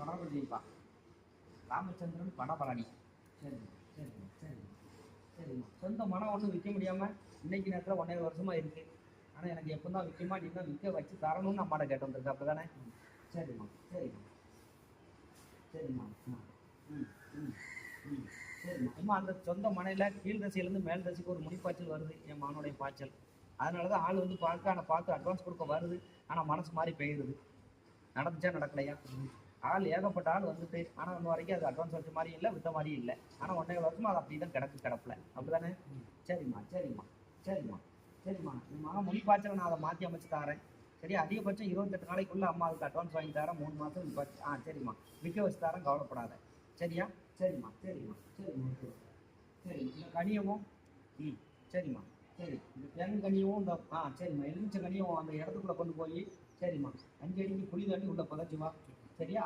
வடபழனிப்பா. ராமச்சந்திரன் வடபழனி. சரிம்மா சரிம்மா சரிம்மா சரிம்மா. சொந்த மனம் ஒன்றும் விற்க முடியாமல் இன்னைக்கு நேரத்தில் 1.5 வருஷமா இருக்கு. ஆனால் எனக்கு எப்போ தான் விற்குமா, நீ தான் விற்க வச்சு தரணும்னு அம்மாட்ட கேட்டு வந்திருக்க, அப்படி தானே? சரிம்மா சரிம்மா சரிம்மா. ம் ம் ம் சரிம்மா. அம்மா அந்த சொந்த மனையில் கீழ் தசையிலேருந்து மேல் தசைக்கு ஒரு முடிப்பாய்ச்சல் வருது, என் மகனுடைய பாய்ச்சல். அதனால தான் ஆள் வந்து பார்க்க, ஆனால் பார்த்து அட்வான்ஸ் கொடுக்க வருது, ஆனால் மனசு மாதிரி போயிடுது. நடந்துச்சா நடக்கலையா? ஆள் ஏகப்பட்ட ஆள் வந்துட்டு, ஆனால் இன்ன வரைக்கும் அது அட்வான்ஸ் வச்ச மாதிரியும் இல்லை, வித்த மாதிரியும் இல்லை. ஆனால் 1.5 வருஷமா அது அப்படி தான் கிடப்பில், அப்படி தானே? சரிம்மா சரிம்மா சரிம்மா சரிம்மா. என் மகன் முடிப்பாய்ச்சல் நான் அதை மாற்றி அமைச்சு தரேன். சரி, அதிகபட்சம் 28 நாளைக்குள்ளே அம்மா அதுக்கு அட்வான்ஸ் வாங்கி தரேன். 3 மாதம் சரிம்மா, விற்க வச்சு தரேன், கவலைப்படாத. சரியா? சரிம்மா சரிம்மா சரிம்மா சரிம்மா. இந்த கனியவும் சரிம்மா சரி. இந்த தேங்கனியும் இந்த சரிம்மா, எலுமிச்சை கனியும் அந்த இடத்துக்குள்ளே கொண்டு போய் சரிம்மா 5 அடிக்கு குழி தண்ணி உள்ளே புதைச்சி வா. சரியா?